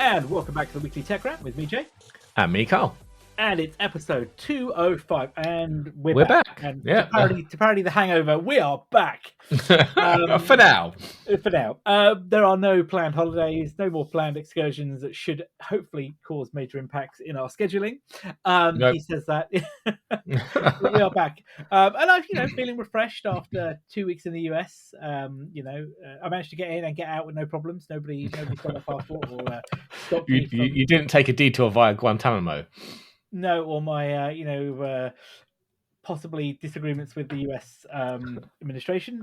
And welcome back to the Weekly Tech Wrap with me, Jay. And me, Karl. And it's episode 205, and we're back. And yeah. to parody The Hangover, we are back. For now. For now. There are no planned holidays, no more planned excursions that should hopefully cause major impacts in our scheduling. Nope. He says that. We are back. And I'm feeling refreshed after 2 weeks in the US. I managed to get in and get out with no problems. Nobody stole my passport or stopped me. You didn't take a detour via Guantanamo. No, or my possibly disagreements with the US administration.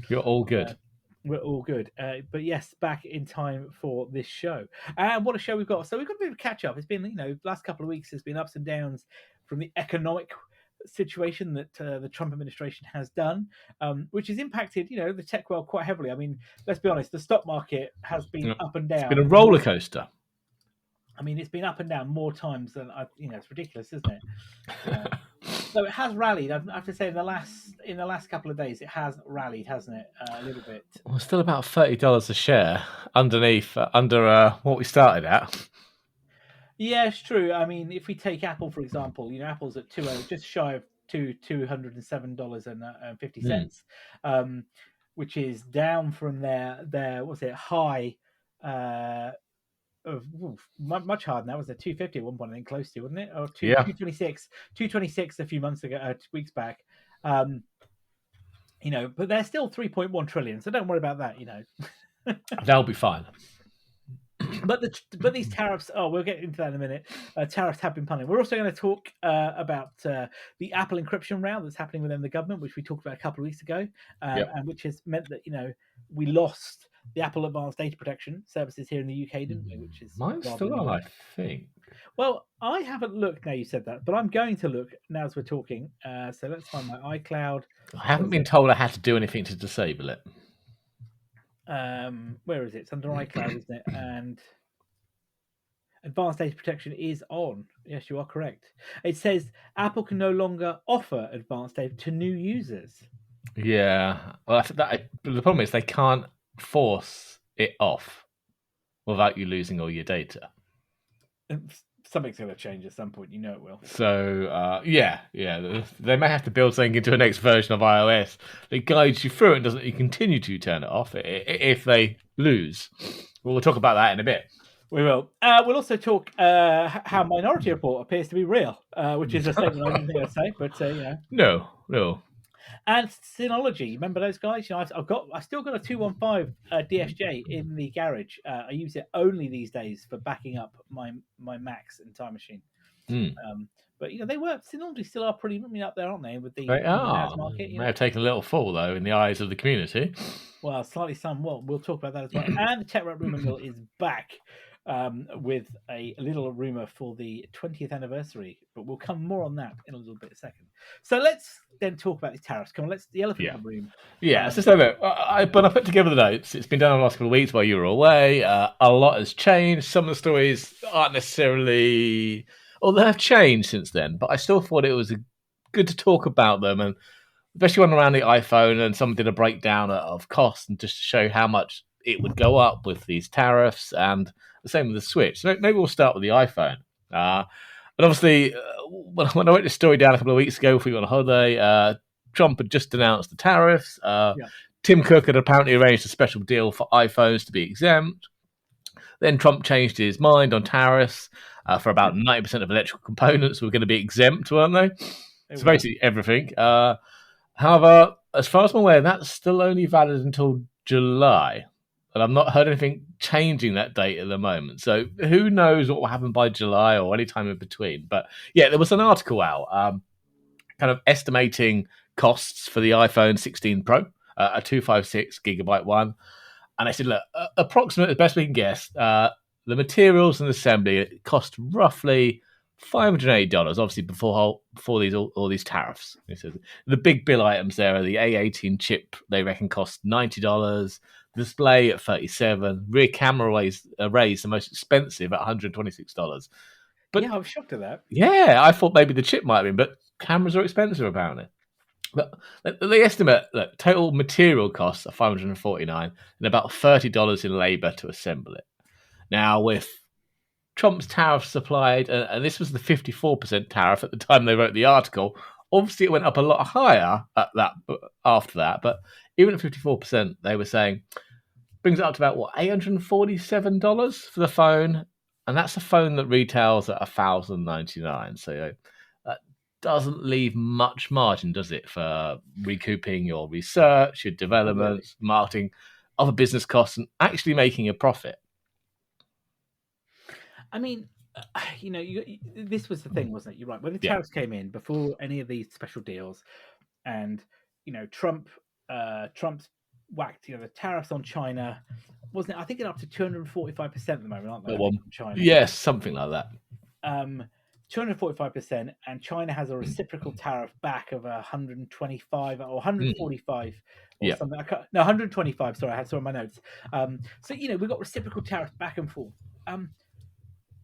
You're all good. We're all good. But yes, back in time for this show. And what a show we've got. So we've got a bit of a catch up. It's been, the last couple of weeks has been ups and downs from the economic situation that the Trump administration has done, which has impacted, the tech world quite heavily. I mean, let's be honest, the stock market has been up and down. It's been a roller coaster. I mean, it's been up and down more times than it's ridiculous, isn't it? So it has rallied. I have to say, in the last couple of days, it has rallied, hasn't it? A little bit. Well, still about $30 a share under what we started at. Yeah, it's true. I mean, if we take Apple for example, Apple's at just shy of $207.50, which is down from their what's it high. Much higher than that. Was it 250 at one point? I think close to, wasn't it? Or 226 a few months ago, weeks back. But they're still 3.1 trillion, so don't worry about that. They'll be fine. But these tariffs. Oh, we'll get into that in a minute. Tariffs have been punning. We're also going to talk about the Apple encryption round that's happening within the government, which we talked about a couple of weeks ago, and which has meant that we lost the Apple Advanced Data Protection services here in the UK, didn't we? Which is mine's still on, I think. Well, I haven't looked now you said that, but I'm going to look now as we're talking. So let's find my iCloud. I haven't been told I had to do anything to disable it. Where is it? It's under iCloud, isn't it? And Advanced Data Protection is on. Yes, you are correct. It says Apple can no longer offer advanced data to new users. Yeah. Well, the problem is they can't force it off without you losing all your data. Something's going to change at some point. It will. So, yeah. They may have to build something into a next version of iOS that guides you through it and doesn't you continue to turn it off if they lose. We'll talk about that in a bit. We will. We'll also talk how Minority Report appears to be real, which is a statement I didn't think I'd say, but No. And Synology, remember those guys? I've still got a 215 DSJ in the garage. I use it only these days for backing up my Macs and Time Machine. But Synology still are pretty up there, aren't they? With the NAS market, may have taken a little fall though in the eyes of the community. Well, slightly some. Well, we'll talk about that as well. And the Tech Wrap Rumour Mill is back. With a little rumour for the 20th anniversary, but we'll come more on that in a little bit a second. So let's then talk about these tariffs. Come on, the elephant in the room. Yeah, so I put together the notes. It's been done in the last couple of weeks while you were away. A lot has changed. Some of the stories aren't necessarily, or they have changed since then, but I still thought it was good to talk about them, and especially one around the iPhone, and someone did a breakdown of costs and just to show how much it would go up with these tariffs, and the same with the Switch. So maybe we'll start with the iPhone. And obviously, when I wrote this story down a couple of weeks ago before we went on holiday, Trump had just announced the tariffs. Tim Cook had apparently arranged a special deal for iPhones to be exempt. Then Trump changed his mind on tariffs for about 90% of electrical components were going to be exempt, weren't they? So basically everything. However, as far as I'm aware, that's still only valid until July. And I've not heard anything changing that date at the moment. So who knows what will happen by July or any time in between. But yeah, there was an article out kind of estimating costs for the iPhone 16 Pro, a 256 gigabyte one. And I said, look, approximate, as best we can guess, the materials and assembly cost roughly $580, obviously before all these tariffs. So the big bill items there are the A18 chip, they reckon cost $90. Display at $37, rear camera arrays the most expensive at $126. But yeah, I was shocked at that. Yeah, I thought maybe the chip might have been, but cameras are expensive apparently. But they estimate that total material costs are $549 and about $30 in labour to assemble it. Now, with Trump's tariffs applied, and this was the 54% tariff at the time they wrote the article. Obviously, it went up a lot higher at that after that, but even at 54%, they were saying brings it up to about what $847 for the phone, and that's a phone that retails at $1,099. So that doesn't leave much margin, does it, for recouping your research, your development, marketing, other business costs, and actually making a profit. I mean, this was the thing, wasn't it? You're right. When the tariffs came in before any of these special deals, and Trump's whacked the tariffs on China, wasn't it? I think it's up to 245% at the moment, aren't they? On China, yes, something like that. 245%, and China has a reciprocal tariff back of 125 or 145 or something. No, 125. Sorry, I had some on my notes. So we've got reciprocal tariffs back and forth.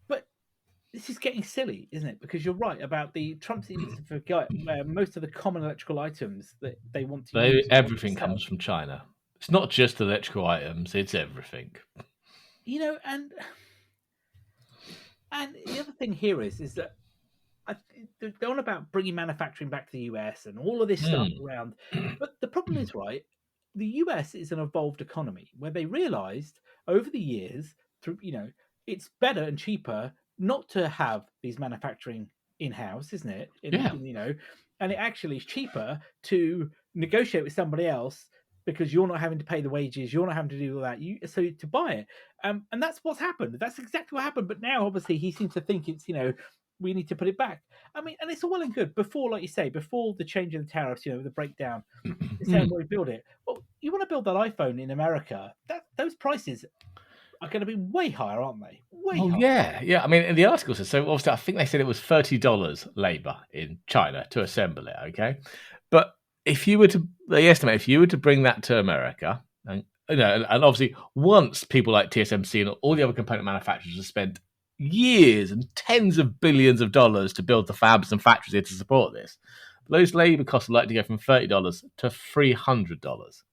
But this is getting silly, isn't it? Because you're right about the Trump seems to forget most of the common electrical items that they want to use. Everything comes from China. It's not just electrical items; it's everything. And the other thing here is that they're on about bringing manufacturing back to the US and all of this stuff around. But the problem is, right, the US is an evolved economy where they realized over the years, through it's better and cheaper not to have these manufacturing in-house, isn't it? And it actually is cheaper to negotiate with somebody else because you're not having to pay the wages, you're not having to do all that. So to buy it, and that's what's happened. That's exactly what happened. But now, obviously, he seems to think it's we need to put it back. I mean, and it's all well and good before, like you say, before the change in the tariffs, the breakdown. It's saying we build it. Well, you want to build that iPhone in America? Those prices are going to be way higher, aren't they? Way higher. Yeah. I mean, in the article says so. Obviously, I think they said it was $30 labor in China to assemble it. Okay, but they estimate if you were to bring that to America, and obviously once people like TSMC and all the other component manufacturers have spent years and tens of billions of dollars to build the fabs and factories here to support this, those labor costs are likely to go from $30 to $300.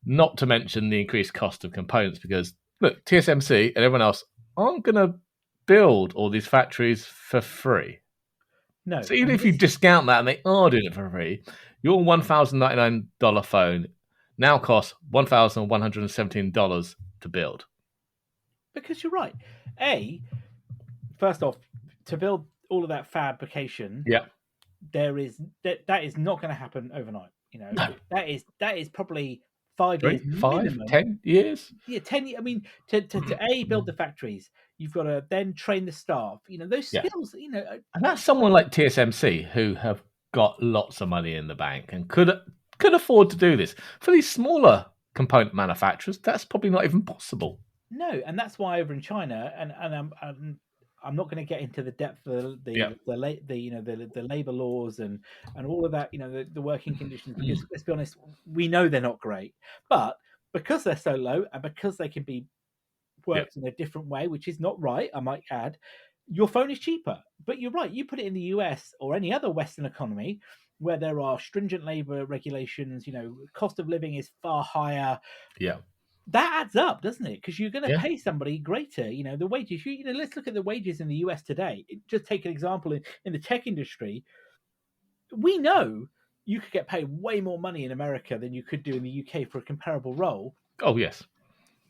Not to mention the increased cost of components, because look, TSMC and everyone else aren't going to build all these factories for free. No. So even if you discount that and they are doing it for free, your $1,099 phone now costs $1,117 to build. Because you're right. First off, to build all of that fabrication, that is not going to happen overnight. No. that is probably 5 years, 10 years. Yeah, 10 years. I mean, to build the factories, you've got to then train the staff. Those skills. And that's someone like TSMC who have got lots of money in the bank and could afford to do this. For these smaller component manufacturers, that's probably not even possible. No, and that's why over in China, and I'm not going to get into the depth of the labor laws and all of that, the working conditions, because let's be honest, we know they're not great, but because they're so low and because they can be worked in a different way, which is not right, I might add, your phone is cheaper. But you're right, you put it in the US or any other Western economy where there are stringent labor regulations, cost of living is far higher. Yeah. That adds up, doesn't it? Because you're going to pay somebody greater. The wages. Let's look at the wages in the US today. Just take an example in the tech industry. We know you could get paid way more money in America than you could do in the UK for a comparable role. Oh yes,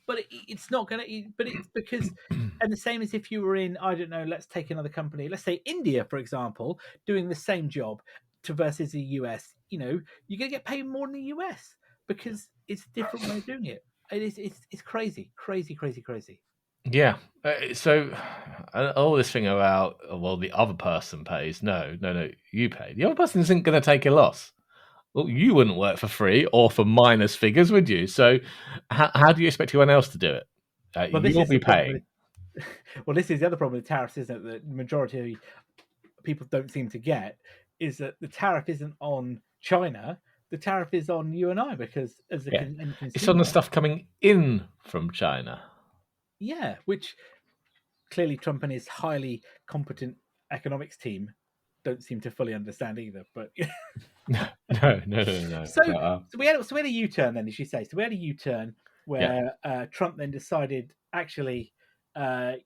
but it's not going to. But it's because, and the same as if you were in, I don't know. Let's take another company. Let's say India, for example, doing the same job versus the US. You're going to get paid more in the US because it's a different way of doing it. It's crazy. Yeah. So all this thing about the other person pays. No, you pay. The other person isn't going to take a loss. Well, you wouldn't work for free or for minus figures, would you? So how do you expect anyone else to do it? You'll be paying. Well, this is the other problem with tariffs, isn't it? That the majority of people don't seem to get is that the tariff isn't on China. The tariff is on you and I because as a consumer, it's on the stuff coming in from China. Yeah, which clearly Trump and his highly competent economics team don't seem to fully understand either. But no. So we had a U-turn then, as you say. So we had a U-turn where Trump then decided actually we'll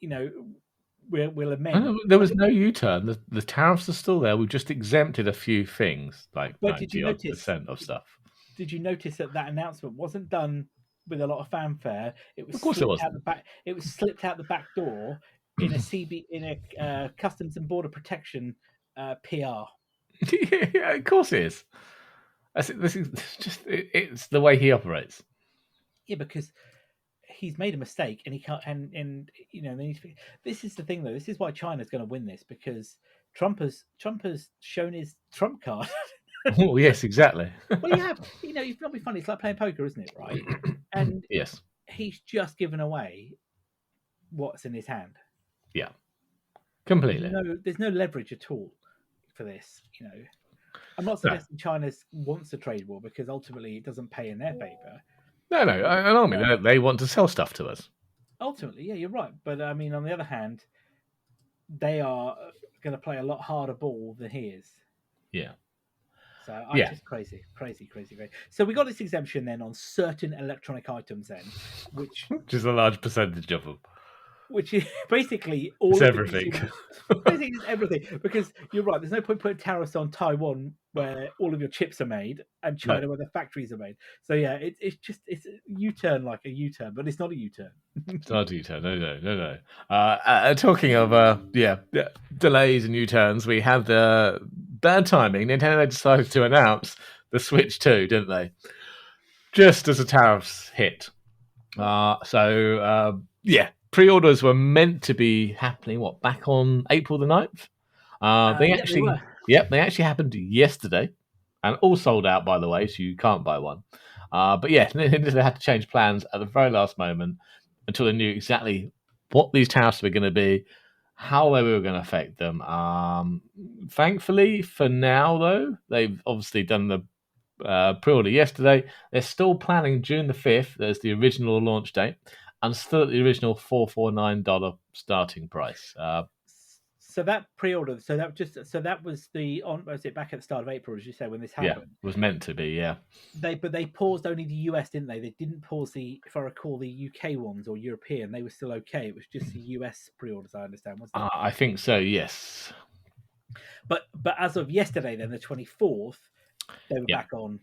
amend. There was no U-turn. The tariffs are still there. We've just exempted a few things, like But 90% of stuff. did you notice that announcement wasn't done with a lot of fanfare? It was Of course it slipped out wasn't. the back. It was slipped out the back door in a Customs and Border Protection PR. Yeah, of course it is. This is just it's the way he operates. Yeah, because he's made a mistake and he can't. And this is the thing though. This is why China's going to win this, because Trump has shown his trump card. Oh yes, exactly. Well, you have. You've not be funny. It's like playing poker, isn't it? Right? And Yes. he's just given away what's in his hand. Yeah. Completely. There's no leverage at all for this. I'm not suggesting China wants a trade war, because ultimately it doesn't pay in their favor. No. I mean, they want to sell stuff to us. Ultimately, yeah, you're right. But I mean, on the other hand, they are going to play a lot harder ball than he is. Yeah. So just crazy. So we got this exemption then on certain electronic items then, which is a large percentage of them. Which is basically all it's of everything. Basically, it's everything. Because you're right, there's no point putting tariffs on Taiwan where all of your chips are made, and China where the factories are made. So yeah, it's a U-turn, like a U-turn, but it's not a U-turn. It's not a U-turn. No. Talking of delays and U-turns, we have the bad timing. Nintendo decided to announce the Switch 2, didn't they? Just as the tariffs hit. Pre-orders were meant to be happening back on April the 9th. They actually happened yesterday, and all sold out, by the way, so you can't buy one. But yeah, they had to change plans at the very last moment until they knew exactly what these tariffs were going to be, how they were going to affect them. Thankfully, for now, though, they've obviously done the pre-order yesterday. They're still planning June the 5th. There's the original launch date, and still at the original $449 starting price. So that pre-order, that was was it back at the start of April, as you say, when this happened? Yeah, it was meant to be, yeah. But they paused only the US, didn't they? They didn't pause if I recall, the UK ones or European. They were still okay. It was just the US pre-orders, I understand, wasn't it? I think so, yes. But as of yesterday, then the 24th, they were back on.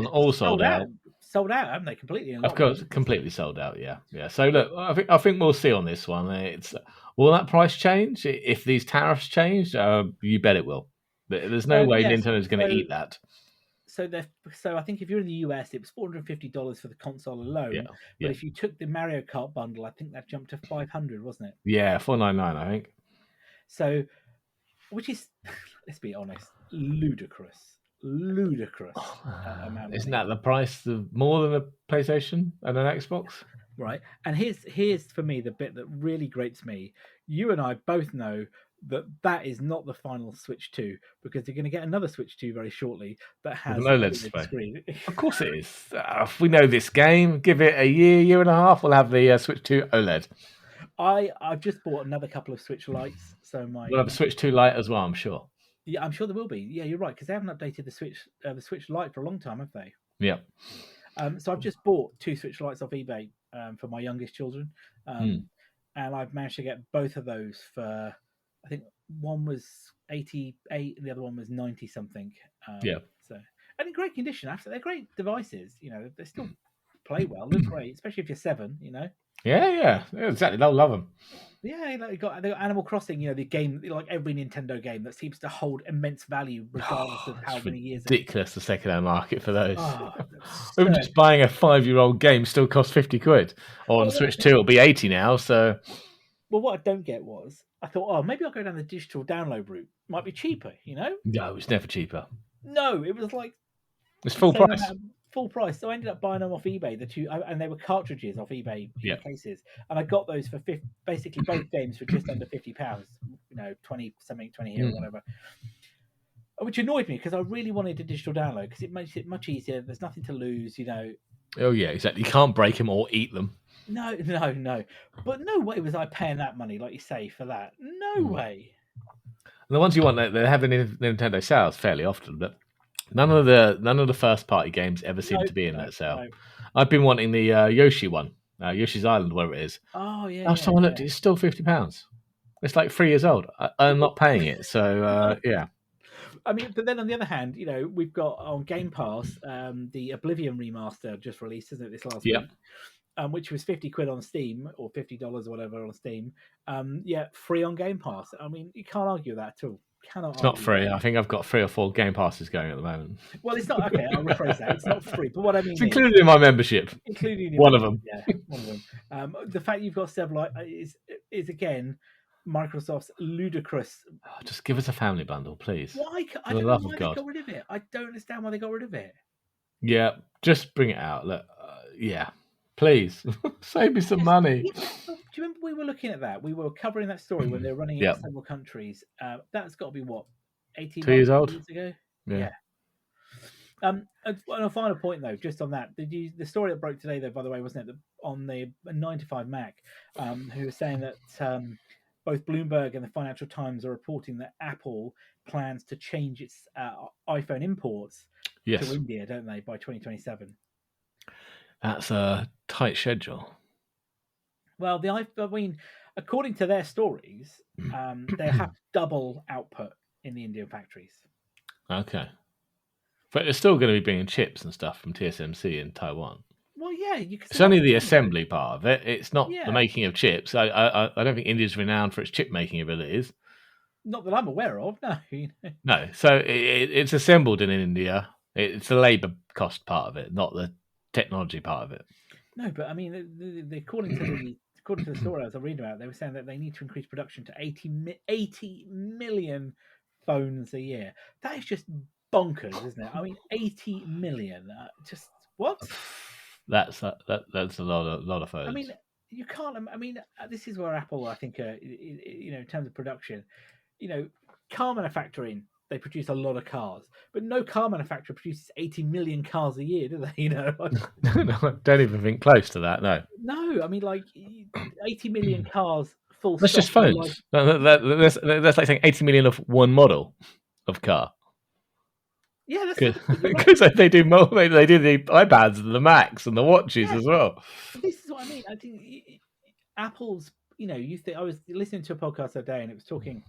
All sold out. Sold out, haven't they? Completely. Of course, completely sold out. Yeah. So look, I think we'll see on this one. Will that price change if these tariffs change? You bet it will. There's no way Nintendo's going to eat that. So I think if you're in the US, it was $450 for the console alone. Yeah. But if you took the Mario Kart bundle, I think that jumped to $500, wasn't it? Yeah, $499, I think. So, which is, let's be honest, ludicrous amount. Isn't that the price of more than a PlayStation and an Xbox? Right. And here's for me the bit that really grates me. You and I both know that is not the final Switch 2, because they're going to get another Switch 2 very shortly that has an OLED screen. Of course it is. If we know this game, give it a year and a half, we'll have the Switch 2 OLED. I've just bought another couple of Switch Lites, so we'll have a Switch 2 Lite as well, I'm sure. Yeah, I'm sure there will be. Yeah, you're right, because they haven't updated the Switch Lite for a long time, have they? Yeah. So I've just bought 2 Switch Lites off eBay for my youngest children, and I've managed to get both of those for, I think one was 88 and the other one was 90 something. So, and in great condition. After they're great devices, they still play well. Look great, especially if you're 7. Yeah, exactly. They'll love them. Yeah, they got Animal Crossing. The game, like every Nintendo game, that seems to hold immense value regardless of how many years. Ridiculous, the second-hand market for those. Even just buying a 5-year-old game still costs £50. Or on Switch 2, it'll be 80 now. So, well, what I don't get was, I thought, maybe I'll go down the digital download route. Might be cheaper, No, it's never cheaper. No, it was like it's full price. Full price. So I ended up buying them off eBay. The 2, and they were cartridges off eBay cases, and I got those for basically both games for just under £50. 20 here or whatever. Which annoyed me, because I really wanted a digital download, because it makes it much easier. There's nothing to lose, Oh yeah, exactly. You can't break them or eat them. No. But no way was I paying that money, like you say, for that. No way. And the ones you want, they have the Nintendo sales fairly often, but none of the first party games ever seem to be in that sale. No. I've been wanting the Yoshi one. Yoshi's Island, whatever it is. Oh yeah, Last yeah, time I looked, yeah. it's still £50. It's like 3 years old. I'm not paying it. So yeah. I mean, but then on the other hand, we've got on Game Pass the Oblivion remaster just released, isn't it, this last Yep. week? Which was 50 quid on Steam or $50 or whatever on Steam. Yeah, free on Game Pass. I mean, you can't argue with that at all. Cannot It's not argue with free. that. I think I've got 3 or 4 Game Passes going at the moment. Well, it's not okay. I'll rephrase that. It's not free, but what I It's mean is, included in my membership. including your One of membership, them. yeah, one of them. The fact you've got several is again Microsoft's ludicrous. Just give us a family bundle, please. Why? I For the don't know love why of they God. got rid of it. I don't understand why they got rid of it. Yeah, just bring it out. Look, yeah, please save me some money. Do you remember we were looking at that? We were covering that story when they were running it Yep. in several countries. That's got to be what 18 2 years old. years ago. Yeah. And a final point though, just on that, the story that broke today though, by the way, wasn't it, on the 9 to 5 Mac, who was saying that both Bloomberg and the Financial Times are reporting that Apple plans to change its iPhone imports to India, don't they, by 2027? That's a tight schedule. Well, I mean, according to their stories, they have double output in the Indian factories. Okay. But they're still going to be bringing chips and stuff from TSMC in Taiwan. Well, yeah, it's only the assembly part of it. It's not Yeah. the making of chips. I don't think India's renowned for its chip making abilities. Not that I'm aware of, no. No, so it's assembled in India. It's the labour cost part of it, not the technology part of it. No, but I mean, according to the story I was reading about, they were saying that they need to increase production to 80 million phones a year. That is just bonkers, isn't it? I mean, 80 million. Just what? That's a lot of phones. I mean, you can't. I mean, this is where Apple, I think, in terms of production, car manufacturing, they produce a lot of cars, but no car manufacturer produces 80 million cars a year, do they? No, don't even think close to that. No, I mean, like 80 million cars. Full. That's just phones. That's like saying 80 million of one model of car. Yeah, that's because they do the iPads and the Macs and the watches as well. This is what I mean. I think Apple's. I was listening to a podcast the other day, and it was talking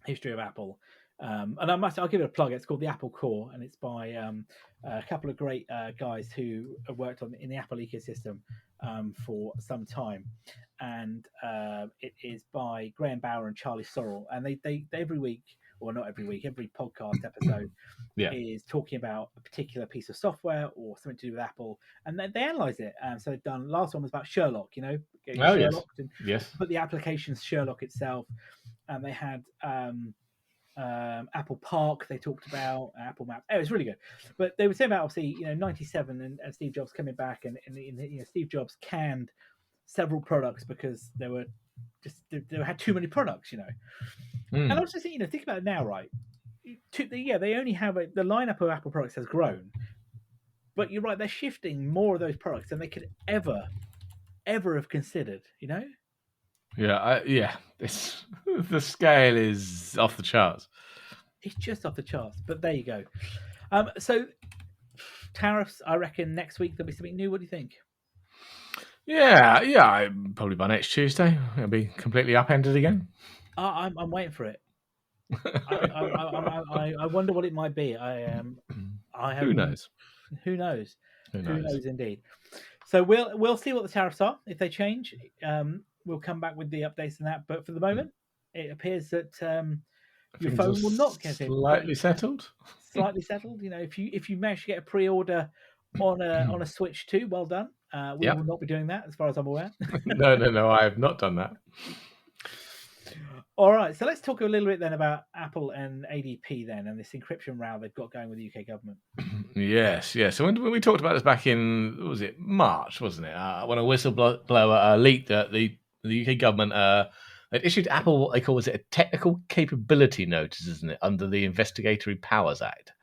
history of Apple. And I'll give it a plug. It's called the Apple Core, and it's by a couple of great guys who have worked in the Apple ecosystem for some time. And it is by Graham Bauer and Charlie Sorrell. And they every week, or not every week, every podcast episode is talking about a particular piece of software or something to do with Apple, and they analyze it. So they've done. Last one was about Sherlock. Sherlock, yes. But the application's Sherlock itself, and they had. Apple Park they talked about, Apple Maps. It was really good. But they were saying about obviously 97 and Steve Jobs coming back, and Steve Jobs canned several products because they had too many products, And I was just thinking, think about it now, right? They only have the lineup of Apple products has grown, but you're right, they're shifting more of those products than they could ever have considered, Yeah. It's the scale is off the charts. It's just off the charts. But there you go. So tariffs, I reckon next week there'll be something new. What do you think? Yeah. Probably by next Tuesday it'll be completely upended again. I'm waiting for it. I wonder what it might be. Who knows? Who knows? Who knows indeed. So we'll see what the tariffs are. If they change, we'll come back with the updates on that. But for the moment, it appears that your phone will not get it. Slightly settled. Slightly settled. If you manage to get a pre-order on a Switch 2, well done. We will not be doing that, as far as I'm aware. No, I have not done that. All right, so let's talk a little bit then about Apple and ADP then, and this encryption row they've got going with the UK government. Yes. So when we talked about this back in, what was it, March, wasn't it? When a whistleblower leaked that the UK government had issued Apple what they call a technical capability notice, isn't it, under the Investigatory Powers Act.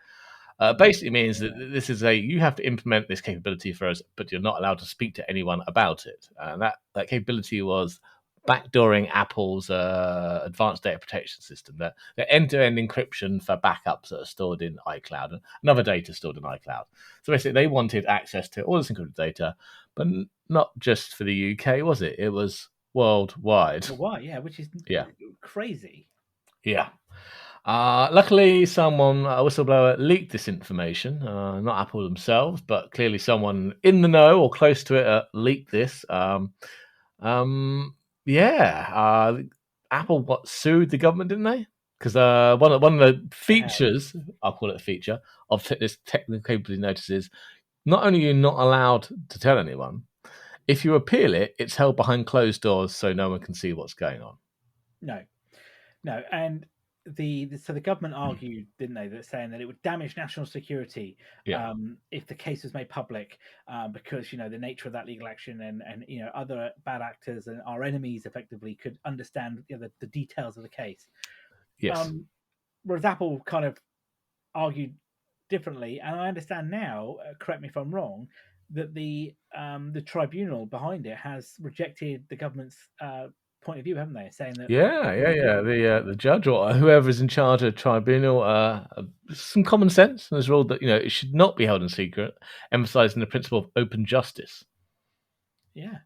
Basically means that this is you have to implement this capability for us, but you're not allowed to speak to anyone about it. And that capability was backdooring Apple's advanced data protection system, that end-to-end encryption for backups that are stored in iCloud and other data stored in iCloud. So basically, they wanted access to all this encrypted data, but not just for the UK, was it? It was worldwide. Well, why? Yeah, which is Yeah, crazy. yeah. Luckily, someone, a whistleblower, leaked this information. Not Apple themselves, but clearly someone in the know or close to it leaked this. Yeah, Apple sued the government, didn't they? Because one of the features, I'll call it a feature, of this technical capability notice is not only are you not allowed to tell anyone, if you appeal it, it's held behind closed doors so no one can see what's going on. No, no, and so the government argued, didn't they, that saying that it would damage national security Yeah. if the case was made public, because the nature of that legal action and other bad actors and our enemies effectively could understand the details of the case. Yes. Whereas Apple kind of argued differently, and I understand now. Correct me if I'm wrong. That the tribunal behind it has rejected the government's point of view, haven't they? Saying that Yeah. The judge or whoever's in charge of tribunal, some common sense, and has ruled that it should not be held in secret, emphasising the principle of open justice. yeah.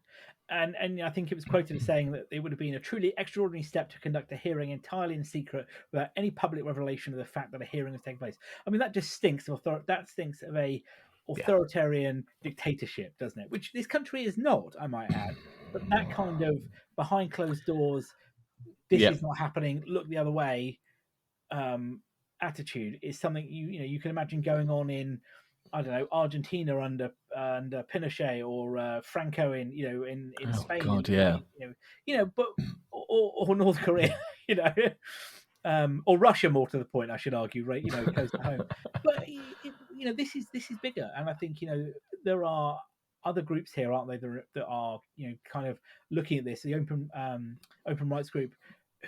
And I think it was quoted as saying that it would have been a truly extraordinary step to conduct a hearing entirely in secret without any public revelation of the fact that a hearing was taking place. I mean, that just stinks of that stinks of a authoritarian dictatorship, doesn't it? Which this country is not, I might add. But that kind of behind closed doors, this Yeah. is not happening, look the other way, attitude is something you can imagine going on in, I don't know, Argentina under Pinochet, or Franco in in Oh Spain, God, yeah. but or North Korea, or Russia, more to the point, I should argue, right? Close to home. But this is bigger, and I think there are other groups here, aren't they, that are kind of looking at this. The open rights group,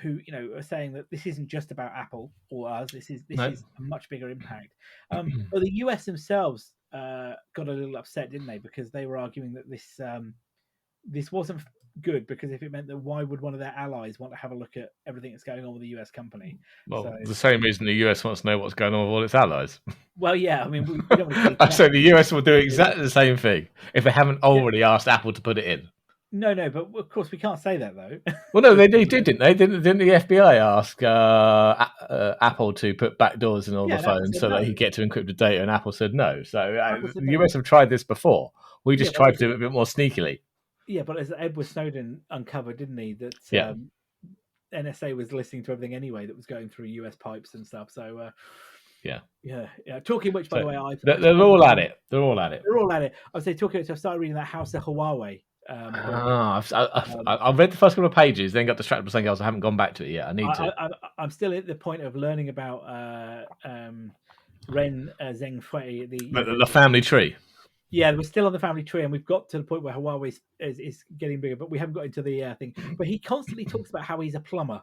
who are saying that this isn't just about Apple or us. This is a much bigger impact. But the US themselves got a little upset, didn't they? Because they were arguing that this wasn't good, because if it meant that, why would one of their allies want to have a look at everything that's going on with the US company? Well, the same reason the US wants to know what's going on with all its allies. Well, yeah, I mean, we don't want to I say the US will do exactly the same thing if they haven't already asked Apple to put it in. No, but of course we can't say that, though. Well, no, they did, didn't they? Didn't the FBI ask Apple to put backdoors in all the phones so that he get to encrypted data, and Apple said no. So the US have tried this before. We just tried to do it a bit more sneakily. Yeah, but as Edward Snowden uncovered, didn't he, that NSA was listening to everything anyway that was going through US pipes and stuff. So yeah. Talking which, by the way, they're all at it. They're all at it. I would say talking. So I started reading that House of Huawei. I've read the first couple of pages, then got distracted by something else. I haven't gone back to it yet. I need to. I'm still at the point of learning about Ren Zhengfei, the family tree. Yeah, we're still on the family tree, and we've got to the point where Huawei is getting bigger, but we haven't got into the thing. But he constantly talks about how he's a plumber,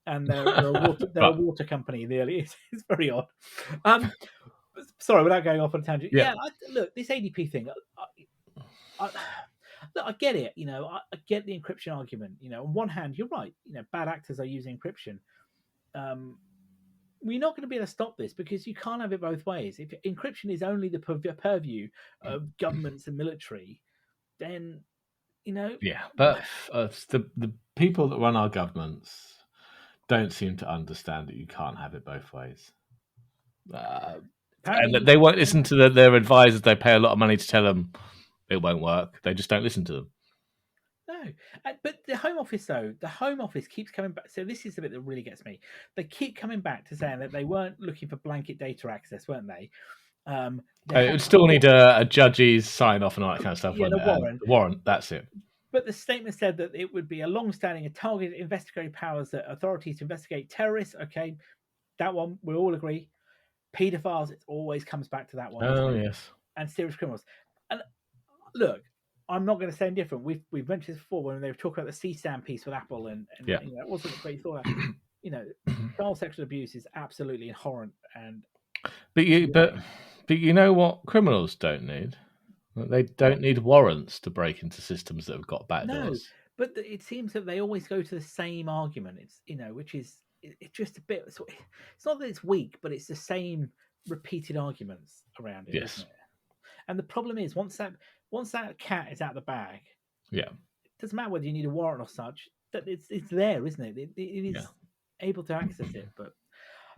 and they're a water company. It's very odd. Sorry, without going off on a tangent. Yeah, look, this ADP thing. I get it. I get the encryption argument. On one hand, you're right. Bad actors are using encryption. We're not going to be able to stop this, because you can't have it both ways. If encryption is only the purview of governments and military, then Yeah, but the people that run our governments don't seem to understand that you can't have it both ways. And that they won't listen to their advisors. They pay a lot of money to tell them it won't work. They just don't listen to them. No, but the Home Office, though, keeps coming back. So this is the bit that really gets me. They keep coming back to saying that they weren't looking for blanket data access, weren't they? It would still need a judge's sign off and all that kind of stuff. Yeah, the warrant. That's it. But the statement said that it would be a long-standing and targeted investigatory powers that authorities to investigate terrorists. Okay, that one we all agree. Pedophiles, it always comes back to that one. Oh yes. And serious criminals. And look, I'm not going to say any different. We've mentioned this before when they were talking about the C-SAM piece with Apple, and it wasn't a great thought. Child sexual abuse is absolutely abhorrent. But you know what criminals don't need? They don't need warrants to break into systems that have got backdoors. No, but it seems that they always go to the same argument. It's which is it's just a bit. It's not that it's weak, but it's the same repeated arguments around it. Yes. Isn't it? And the problem is once once that cat is out of the bag, Yeah. it doesn't matter whether you need a warrant or such. That it's there, isn't it? It is Yeah. able to access it. But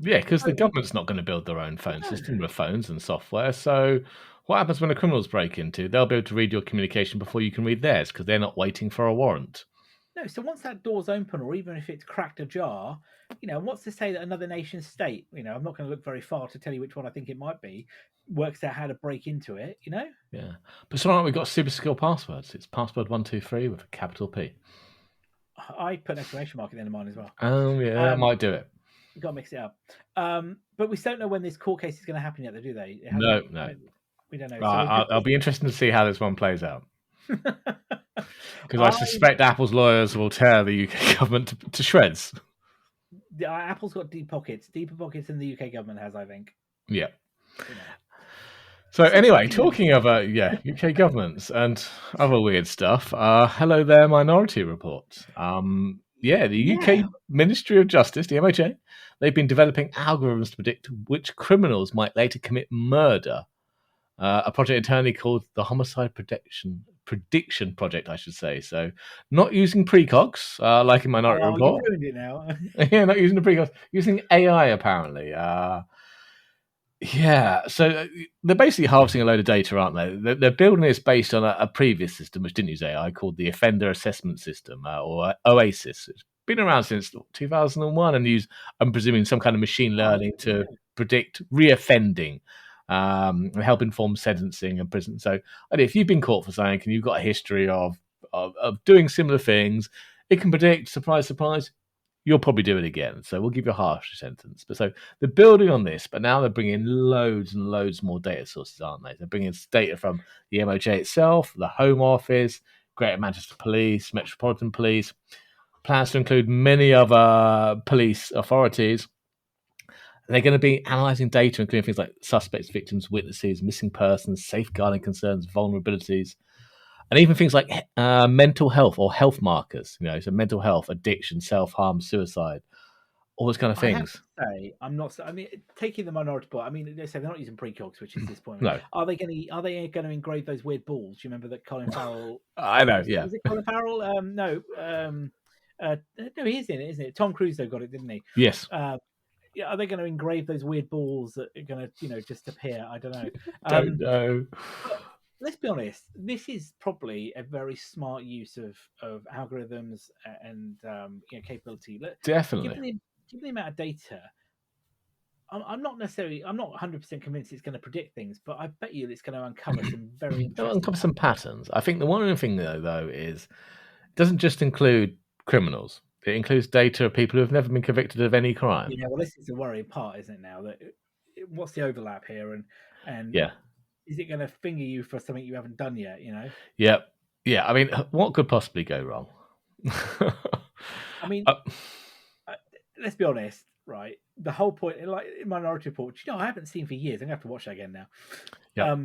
Yeah, because the oh, government's not going to build their own phone no, system with phones and software. So what happens when the criminals break into? They'll be able to read your communication before you can read theirs because they're not waiting for a warrant. no. So once that door's open, or even if it's cracked ajar, what's to say that another nation state, I'm not going to look very far to tell you which one I think it might be, works out how to break into it. Yeah. But so we've got super secure passwords. It's password 123 with a capital P. I put an exclamation mark at the end of mine as well. Oh, yeah, that might do it. You've got to mix it up. But we don't know when this court case is going to happen yet, though, do they? No. We don't know. I'll be interested to see how this one plays out. Because I suspect Apple's lawyers will tear the UK government to shreds. Apple's got deeper pockets than the UK government has, I think. Yeah. So anyway, talking of UK governments and other weird stuff. Hello there, Minority Report. The UK Ministry of Justice, the MOJ, they've been developing algorithms to predict which criminals might later commit murder. A project internally called the Homicide Prediction Project, I should say. So, not using precogs, like in Minority Report. You ruined it now. Yeah, not using the precogs, using AI apparently. So they're basically harvesting a load of data, aren't they? They're building this based on a previous system which didn't use AI, called the Offender Assessment System, or OASIS. It's been around since 2001 and I'm presuming, some kind of machine learning to predict reoffending. And help inform sentencing and prison. So if you've been caught for something and you've got a history of doing similar things, it can predict, surprise, surprise, you'll probably do it again. So we'll give you a harsher sentence. But so they're building on this, but now they're bringing loads and loads more data sources, aren't they? They're bringing data from the MOJ itself, the Home Office, Greater Manchester Police, Metropolitan Police, plans to include many other police authorities. They're going to be analysing data, including things like suspects, victims, witnesses, missing persons, safeguarding concerns, vulnerabilities, and even things like mental health or health markers. So mental health, addiction, self-harm, suicide, all those kind of things. I'm not. I mean, taking the Minority Report. I mean, they say they're not using precogs, which is disappointing. No. Are they going to engrave those weird balls? Do you remember that Colin Farrell? I know. Yeah. Was it Colin Farrell? No. No, he's in it, isn't it? Tom Cruise though got it, didn't he? Yes. Are they going to engrave those weird balls that are going to, just appear? I don't know. Don't know. Let's be honest. This is probably a very smart use of algorithms and capability. Definitely. Given the amount of data, I'm not 100% convinced it's going to predict things, but I bet you it's going to uncover some very interesting patterns. I think the one thing though is it doesn't just include criminals. It includes data of people who have never been convicted of any crime. Yeah, well, this is the worrying part, isn't it? Now that what's the overlap here, and is it going to finger you for something you haven't done yet? Yeah. I mean, what could possibly go wrong? I mean, let's be honest, right? The whole point, like in Minority Report, I haven't seen for years. I'm going to have to watch that again now. Yeah.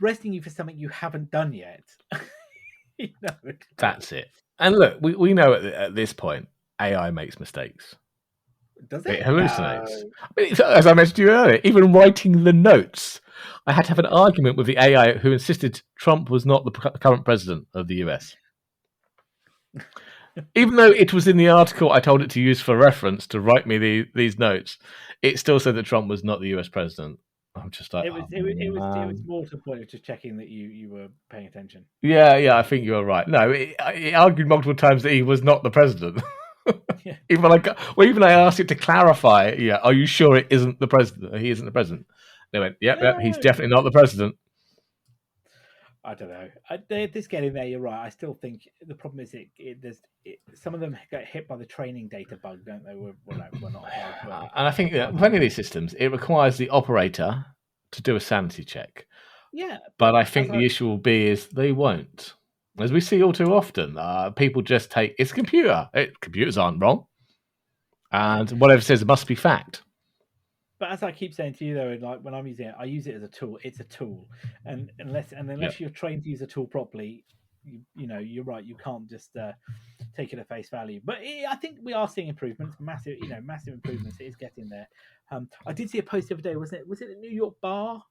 Arresting you for something you haven't done yet. That's it. And look, we know at this point, AI makes mistakes. Does it? It hallucinates. I mean, as I mentioned to you earlier, even writing the notes, I had to have an argument with the AI who insisted Trump was not the current president of the US. Even though it was in the article I told it to use for reference to write me these notes, it still said that Trump was not the US president. I'm just like, it was more to the point of just checking that you were paying attention. Yeah, I think you're right. No, it argued multiple times that he was not the president. Yeah. Even I asked it to clarify. Yeah, are you sure it isn't the president? He isn't the president. They went, yep, he's definitely not the president. I don't know. This getting there, you're right. I still think the problem is some of them get hit by the training data bug, don't they? We're not hard. And I think that plenty of these systems, it requires the operator to do a sanity check. Yeah. But I think the issue will be is they won't. As we see all too often, people just take, it's a computer. Computers aren't wrong. And whatever it says, it must be fact. But as I keep saying to you, though, like when I'm using it, I use it as a tool. It's a tool, and unless you're trained to use a tool properly, you're right. You can't just take it at face value. But I think we are seeing improvements, massive improvements. It is getting there. I did see a post the other day. Was it a New York bar?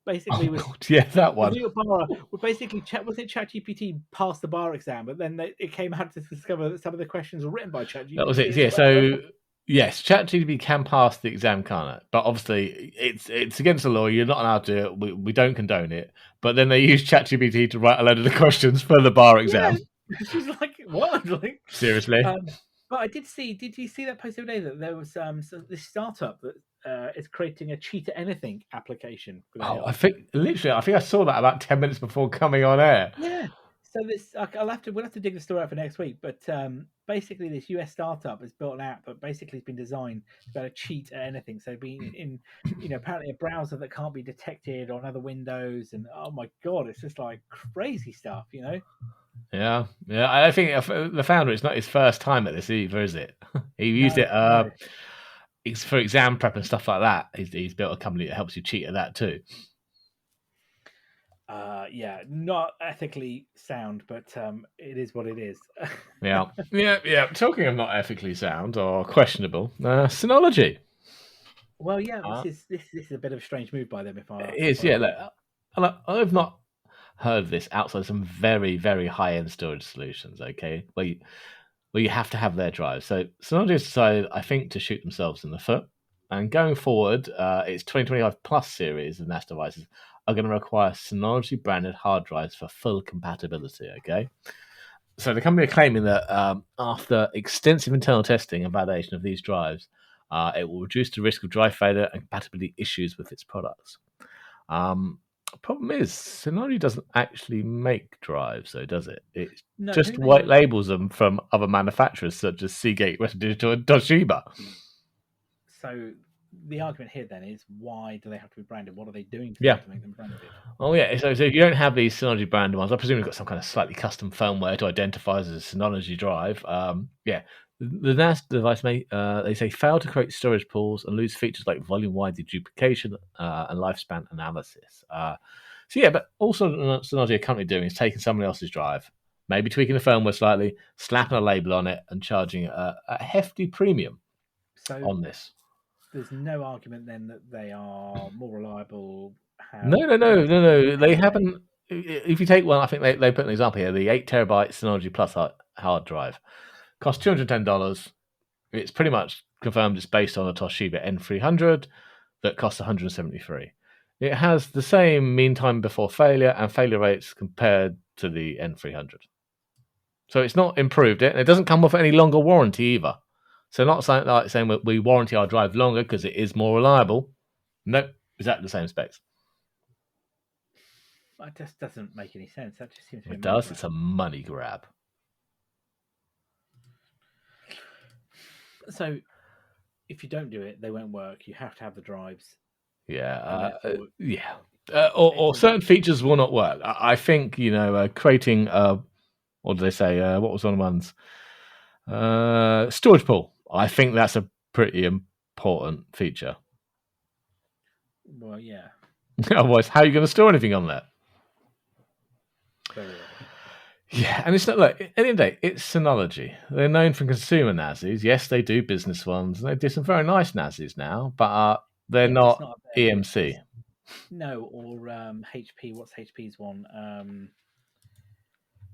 basically Oh was God, yeah, that the one. new bar. Well, basically, wasn't ChatGPT passed the bar exam, but then it came out to discover that some of the questions were written by That was it. ChatGPT as Yeah. well. So yes, ChatGPT can pass the exam, can't it? But obviously, it's against the law. You're not allowed to do it. We don't condone it. But then they use ChatGPT to write a load of the questions for the bar Yeah, exam. she's like, what? Like, Seriously. but I did see. Did you see that post the other day that there was this startup that is creating a cheat at anything application with Oh, AI? I think I saw that about 10 minutes before coming on air. Yeah. So this, we'll have to dig the story out for next week. But basically, this US startup has built an app that basically has been designed to be able to cheat at anything. So being in, apparently a browser that can't be detected on other windows, and oh my god, it's just like crazy stuff, Yeah, yeah. I think the founder, it's not his first time at this either, is it? He used No, it. no. It's for exam prep and stuff like that. He's built a company that helps you cheat at that too. Yeah, not ethically sound, but it is what it is. Yeah, yeah. Talking of not ethically sound or questionable, Synology. Well, yeah, Uh, this is a bit of a strange move by them. it If is, I yeah. Look, I've not heard of this outside some very, very high end storage solutions. Okay, where you have to have their drives. So Synology has decided, I think, to shoot themselves in the foot. And going forward, its 2025 Plus series of NAS devices are going to require Synology branded hard drives for full compatibility. Okay. So the company are claiming that after extensive internal testing and validation of these drives, it will reduce the risk of drive failure and compatibility issues with its products. Problem is, Synology doesn't actually make drives, though, does it? It no, I just think white labels them from other manufacturers such as Seagate, Western Digital, and Toshiba. so. The argument here then is why do they have to be branded? What are they doing to Yeah. them to make them branded? Oh, yeah. So if you don't have these Synology branded ones, I presume you've got some kind of slightly custom firmware to identify as a Synology drive. Yeah. The NAS device may, they say, fail to create storage pools and lose features like volume-wide deduplication and lifespan analysis. So yeah, but also Synology are currently doing is taking somebody else's drive, maybe tweaking the firmware slightly, slapping a label on it, and charging a hefty premium So on this. there's no argument then that they are more reliable, have less No. They payload. haven't. If you take one, I think they put an example here: the 8 terabyte Synology Plus hard drive costs $210. It's pretty much confirmed it's based on a Toshiba N300 that costs $173. It has the same mean time before failure and failure rates compared to the N300. So it's not improved it, and it doesn't come with any longer warranty either. So not saying we warranty our drive longer because it is more reliable. Nope, exactly the same specs. That just doesn't make any sense. That just seems to be a It money does. grab. It's a money grab. So if you don't do it, they won't work. You have to have the drives, and Yeah, therefore yeah. it's Or a certain features will not work. I think creating what do they say? What was one of the ones? Storage pool. I think that's a pretty important feature. well, yeah, Otherwise, how are you going to store anything on that? very well. Yeah, and it's not like at the end of the day, it's Synology. They're known for consumer NASes. Yes, they do business ones. They do some very nice NASes now, but they're Yeah, but it's not not EMC. no or HP. What's HP's one?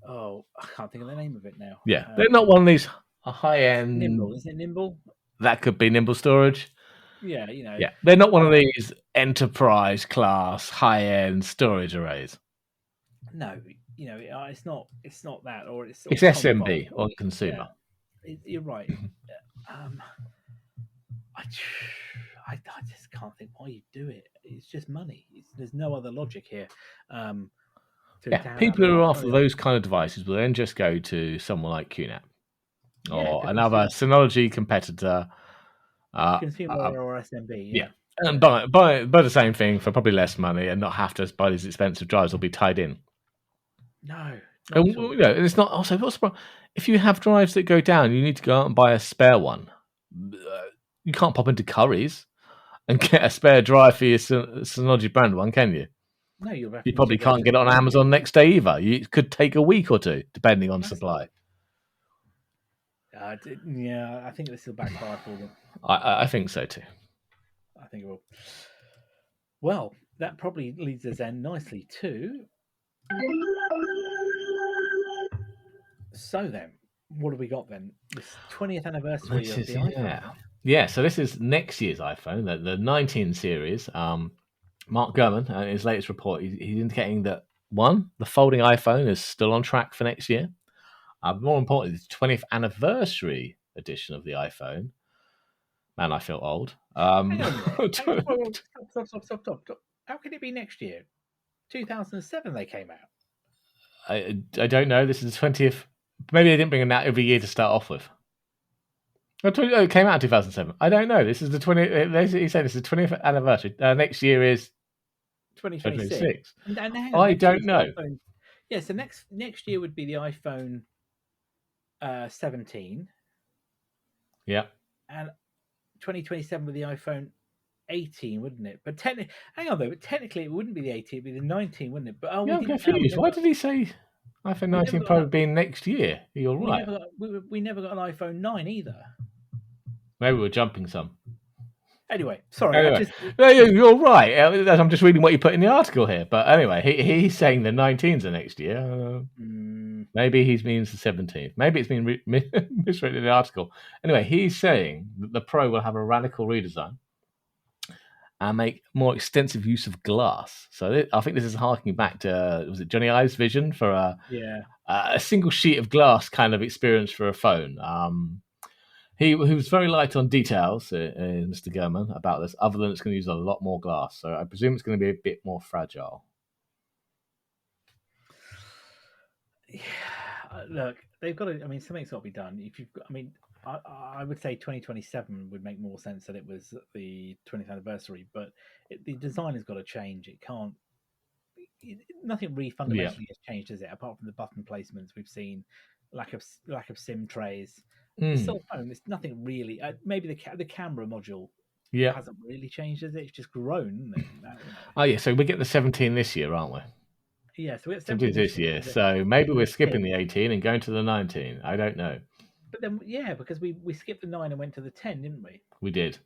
Oh, I can't think of the name of it now. Yeah, they're not one of these high Nimble. end. Is it Nimble? That could be Nimble Storage. Yeah, Yeah, they're not one of these enterprise class high end storage arrays. no, it's not. It's not that, or It's Tom Bolt. SMB on Yeah, consumer. you're right. Um, I, I just can't think why you do it. It's just money. There's no other logic here. To Yeah, have that people who are large after volume. those kind of devices will then just go to someone like QNAP Yeah, or for another Synology competitor. consumer or SMB. Yeah, Yeah, and yeah. buy the same thing for probably less money and not have to buy these expensive drives or be tied in. No, And not at all. it's not also what's the problem? If you have drives that go down, you need to go out and buy a spare one. You can't pop into Curry's and get a spare drive for your Synology brand one, can you? No, you're You having to probably go can't to get the it on brand. Amazon next day either. It could take a week or two, depending on That's supply. yeah. I think this will backfire for them. I think so too. I think it will. Well, that probably leads us in nicely to. So then, what have we got then? This 20th anniversary This of is the iPhone. yeah. So this is next year's iPhone, the 19 series. Mark Gurman, in his latest report, he's indicating that one, the folding iPhone is still on track for next year. More importantly, the 20th anniversary edition of the iPhone. Man, I feel old. Hang on a minute. Stop. How can it be next year? 2007 they came out. I don't know. This is the 20th. Maybe they didn't bring them out every year to start off with. It came out in 2007. I don't know. This is the 20th. He said this is the 20th anniversary. Next year is 2026. And hang on, I don't know. iPhone, yeah, so next year would be the iPhone 17. Yeah. And 2027 with the iPhone 18, wouldn't it? But technically it wouldn't be the 18, it'd be the 19, wouldn't it? But I'm confused. Why did he say iPhone 19 Pro being next year? You're right. We never got an iPhone 9 either. Maybe we're jumping some. Anyway, sorry. Anyway, no, you're right. I'm just reading what you put in the article here. But anyway, he's saying the 19s are next year. Maybe he means the 17th. Maybe it's been miswritten in the article. Anyway, he's saying that the Pro will have a radical redesign and make more extensive use of glass. So I think this is harking back to, was it Johnny Ive's vision for a single sheet of glass kind of experience for a phone. He was very light on details, Mr. Gurman, about this, other than it's going to use a lot more glass. So I presume it's going to be a bit more fragile. Yeah, look, they've got to. I mean, something's got to be done. If you've got, I mean, I would say 2027 would make more sense that it was the 20th anniversary, but the design has got to change. It can't. Nothing really fundamentally has changed, has it? Apart from the button placements we've seen, lack of SIM trays. It's still phone. There's nothing really. Maybe the camera module hasn't really changed, has it? It's just grown, isn't it? Oh yeah, so we get the 17 this year, aren't we? Yeah, so we get 17 this year. So maybe we're skipping the 18 and going to the 19. I don't know. But then, because we skipped the 9 and went to the 10, didn't we? We did.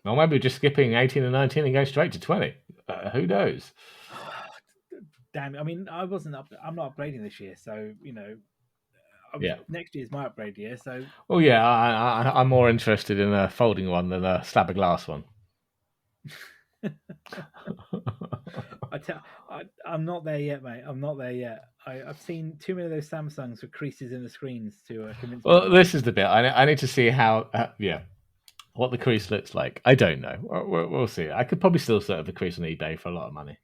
Or maybe we're just skipping 18 and 19 and going straight to 20. Who knows? Damn it. I mean, I'm not upgrading this year, so, next year's my upgrade year, so... Well, yeah, I'm more interested in a folding one than a slab of glass one. I'm not there yet, mate. I'm not there yet. I've seen too many of those Samsungs with creases in the screens to convince me. Well, this is the bit. I need to see how... what the crease looks like. I don't know. We'll see. I could probably still set up the crease on eBay for a lot of money.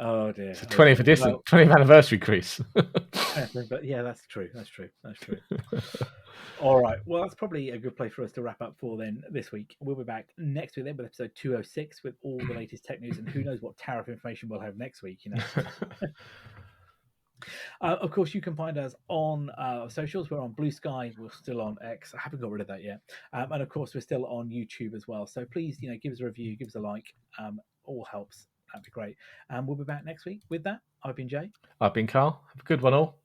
Oh dear! It's a 20th edition, 20th anniversary crease. But yeah, that's true. All right. Well, that's probably a good place for us to wrap up for then this week. We'll be back next week then with episode 206 with all the latest tech news, and who knows what tariff information we'll have next week. Of course, you can find us on socials. We're on Blue Sky. We're still on X. I haven't got rid of that yet. And of course, we're still on YouTube as well. So please, give us a review, give us a like. All helps. That'd be great. And we'll be back next week with that. I've been Jay. I've been Karl. Have a good one all.